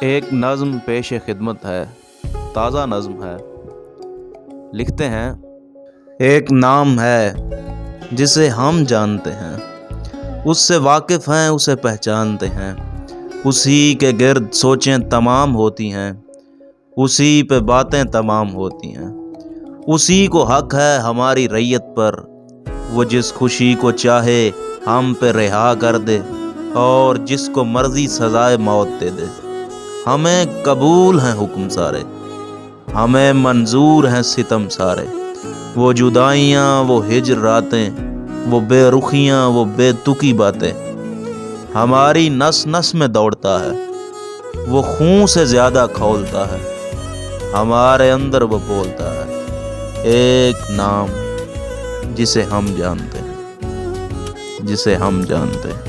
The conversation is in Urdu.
ایک نظم پیش خدمت ہے، تازہ نظم ہے۔ لکھتے ہیں، ایک نام ہے جسے ہم جانتے ہیں، اس سے واقف ہیں، اسے پہچانتے ہیں، اسی کے گرد سوچیں تمام ہوتی ہیں، اسی پہ باتیں تمام ہوتی ہیں، اسی کو حق ہے ہماری ریت پر، وہ جس خوشی کو چاہے ہم پہ رہا کر دے، اور جس کو مرضی سزائے موت دے دے۔ ہمیں قبول ہیں حکم سارے، ہمیں منظور ہیں ستم سارے، وہ جدائیاں، وہ ہجر راتیں، وہ بے رخیاں، وہ بے تکی باتیں، ہماری نس نس میں دوڑتا ہے، وہ خون سے زیادہ کھولتا ہے، ہمارے اندر وہ بولتا ہے۔ ایک نام جسے ہم جانتے ہیں، جسے ہم جانتے ہیں۔